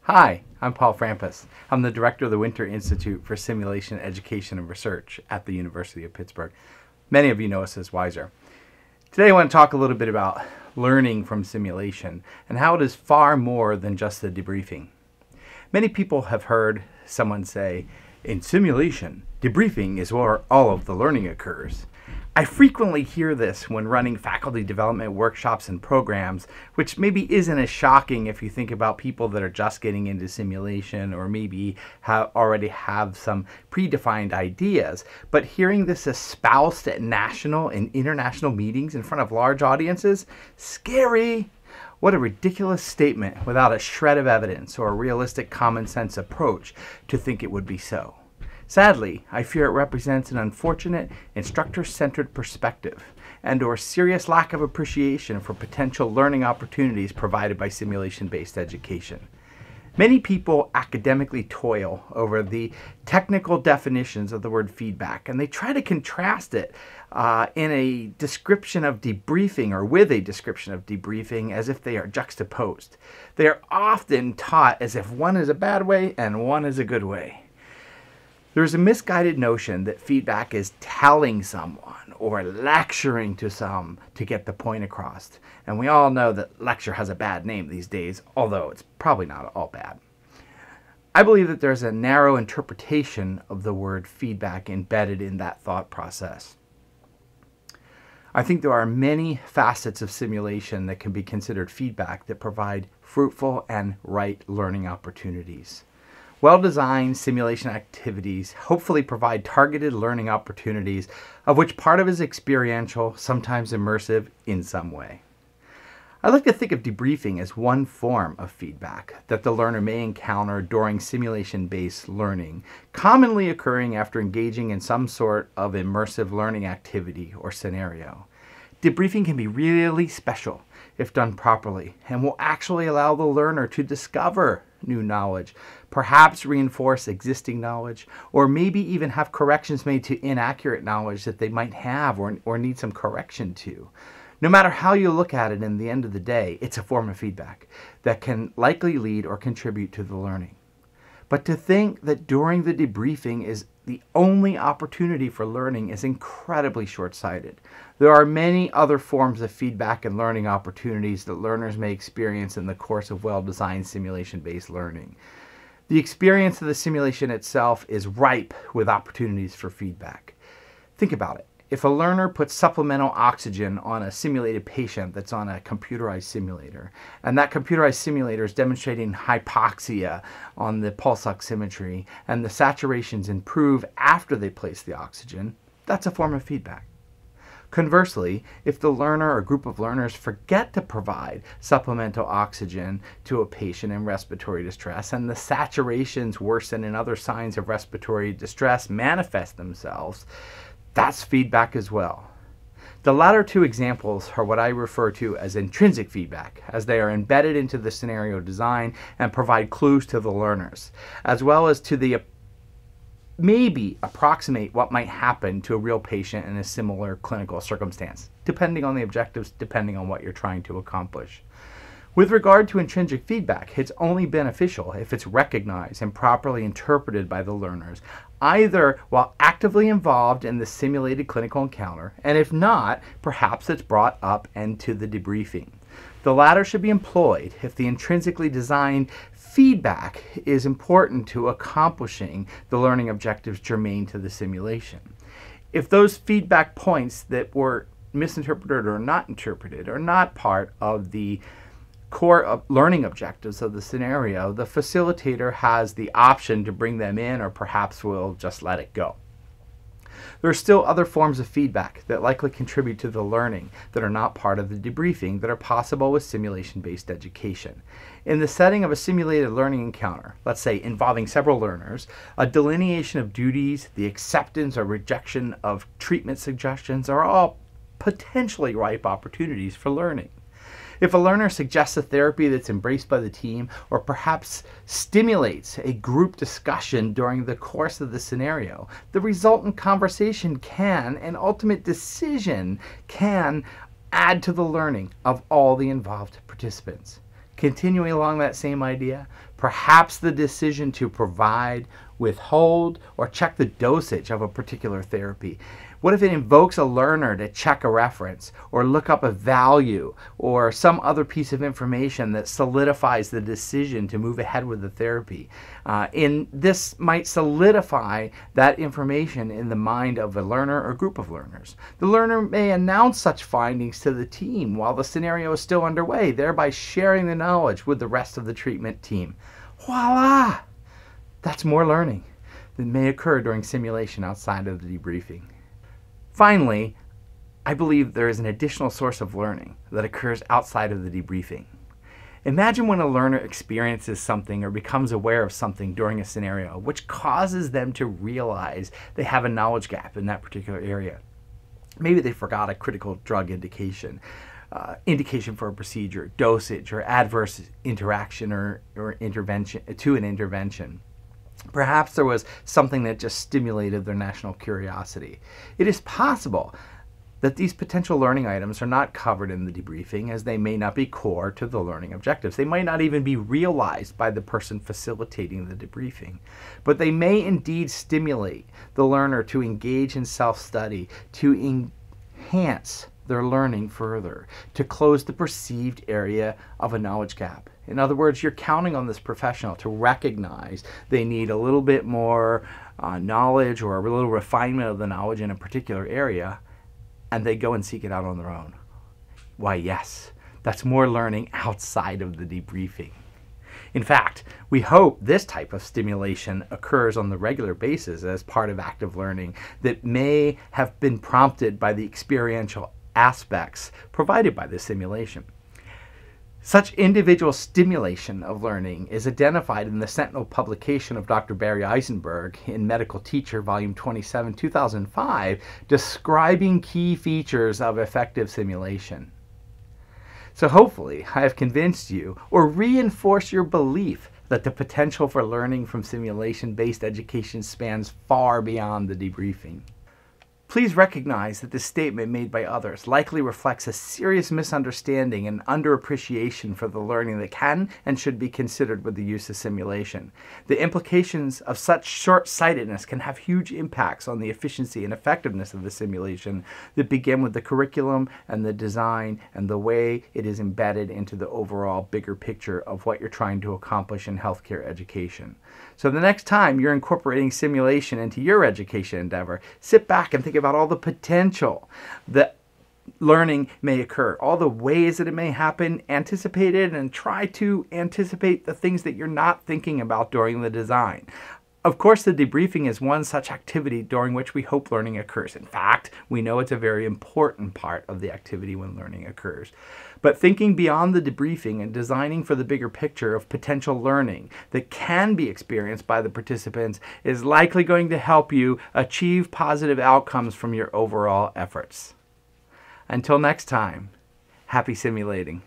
Hi, I'm Paul Frampus. I'm the director of the Winter Institute for Simulation Education and Research at the University of Pittsburgh. Many of you know us as WISER. Today I want to talk a little bit about learning from simulation and how it is far more than just the debriefing. Many people have heard someone say, in simulation, debriefing is where all of the learning occurs. I frequently hear this when running faculty development workshops and programs, which maybe isn't as shocking if you think about people that are just getting into simulation or maybe already have some predefined ideas. But hearing this espoused at national and international meetings in front of large audiences, scary. What a ridiculous statement without a shred of evidence or a realistic common sense approach to think it would be so. Sadly, I fear it represents an unfortunate instructor-centered perspective and/or serious lack of appreciation for potential learning opportunities provided by simulation-based education. Many people academically toil over the technical definitions of the word feedback, and they try to contrast it in a description of debriefing or with a description of debriefing as if they are juxtaposed. They are often taught as if one is a bad way and one is a good way. There is a misguided notion that feedback is telling someone or lecturing to some to get the point across. And we all know that lecture has a bad name these days, although it's probably not all bad. I believe that there's a narrow interpretation of the word feedback embedded in that thought process. I think there are many facets of simulation that can be considered feedback that provide fruitful and right learning opportunities. Well-designed simulation activities hopefully provide targeted learning opportunities, of which part of it is experiential, sometimes immersive in some way. I like to think of debriefing as one form of feedback that the learner may encounter during simulation-based learning, commonly occurring after engaging in some sort of immersive learning activity or scenario. Debriefing can be really special if done properly and will actually allow the learner to discover new knowledge, perhaps reinforce existing knowledge, or maybe even have corrections made to inaccurate knowledge that they might have or need some correction to. No matter how you look at it, in the end of the day, it's a form of feedback that can likely lead or contribute to the learning. But to think that during the debriefing is the only opportunity for learning is incredibly short-sighted. There are many other forms of feedback and learning opportunities that learners may experience in the course of well-designed simulation-based learning. The experience of the simulation itself is ripe with opportunities for feedback. Think about it. If a learner puts supplemental oxygen on a simulated patient that's on a computerized simulator, and that computerized simulator is demonstrating hypoxia on the pulse oximetry, and the saturations improve after they place the oxygen, that's a form of feedback. Conversely, if the learner or group of learners forget to provide supplemental oxygen to a patient in respiratory distress, and the saturations worsen and other signs of respiratory distress manifest themselves, that's feedback as well. The latter two examples are what I refer to as intrinsic feedback, as they are embedded into the scenario design and provide clues to the learners, as well as to the maybe approximate what might happen to a real patient in a similar clinical circumstance, depending on the objectives, depending on what you're trying to accomplish. With regard to intrinsic feedback, it's only beneficial if it's recognized and properly interpreted by the learners, either while actively involved in the simulated clinical encounter, and if not, perhaps it's brought up into the debriefing. The latter should be employed if the intrinsically designed feedback is important to accomplishing the learning objectives germane to the simulation. If those feedback points that were misinterpreted or not interpreted are not part of the core learning objectives of the scenario, the facilitator has the option to bring them in, or perhaps will just let it go. There are still other forms of feedback that likely contribute to the learning that are not part of the debriefing that are possible with simulation-based education. In the setting of a simulated learning encounter, let's say involving several learners, a delineation of duties, the acceptance or rejection of treatment suggestions are all potentially ripe opportunities for learning. If a learner suggests a therapy that's embraced by the team, or perhaps stimulates a group discussion during the course of the scenario, the resultant conversation can, and ultimate decision can, add to the learning of all the involved participants. Continuing along that same idea, perhaps the decision to provide, withhold, or check the dosage of a particular therapy. What if it invokes a learner to check a reference or look up a value or some other piece of information that solidifies the decision to move ahead with the therapy? This might solidify that information in the mind of a learner or group of learners. The learner may announce such findings to the team while the scenario is still underway, thereby sharing the knowledge with the rest of the treatment team. Voila! That's more learning that may occur during simulation outside of the debriefing. Finally, I believe there is an additional source of learning that occurs outside of the debriefing. Imagine when a learner experiences something or becomes aware of something during a scenario which causes them to realize they have a knowledge gap in that particular area. Maybe they forgot a critical drug indication, indication for a procedure, dosage, or adverse interaction or intervention to an intervention. Perhaps there was something that just stimulated their national curiosity. It is possible that these potential learning items are not covered in the debriefing, as they may not be core to the learning objectives. They might not even be realized by the person facilitating the debriefing, but they may indeed stimulate the learner to engage in self-study, to enhance their learning further, to close the perceived area of a knowledge gap. In other words, you're counting on this professional to recognize they need a little bit more knowledge or a little refinement of the knowledge in a particular area, and they go and seek it out on their own. Why, yes, that's more learning outside of the debriefing. In fact, we hope this type of stimulation occurs on the regular basis as part of active learning that may have been prompted by the experiential aspects provided by the simulation. Such individual stimulation of learning is identified in the Sentinel publication of Dr. Barry Eisenberg in Medical Teacher, Volume 27, 2005, describing key features of effective simulation. So hopefully I have convinced you or reinforced your belief that the potential for learning from simulation-based education spans far beyond the debriefing. Please recognize that this statement made by others likely reflects a serious misunderstanding and underappreciation for the learning that can and should be considered with the use of simulation. The implications of such short-sightedness can have huge impacts on the efficiency and effectiveness of the simulation that begin with the curriculum and the design and the way it is embedded into the overall bigger picture of what you're trying to accomplish in healthcare education. So the next time you're incorporating simulation into your education endeavor, sit back and think about all the potential that learning may occur, all the ways that it may happen, anticipate it, and try to anticipate the things that you're not thinking about during the design. Of course, the debriefing is one such activity during which we hope learning occurs. In fact, we know it's a very important part of the activity when learning occurs. But thinking beyond the debriefing and designing for the bigger picture of potential learning that can be experienced by the participants is likely going to help you achieve positive outcomes from your overall efforts. Until next time, happy simulating.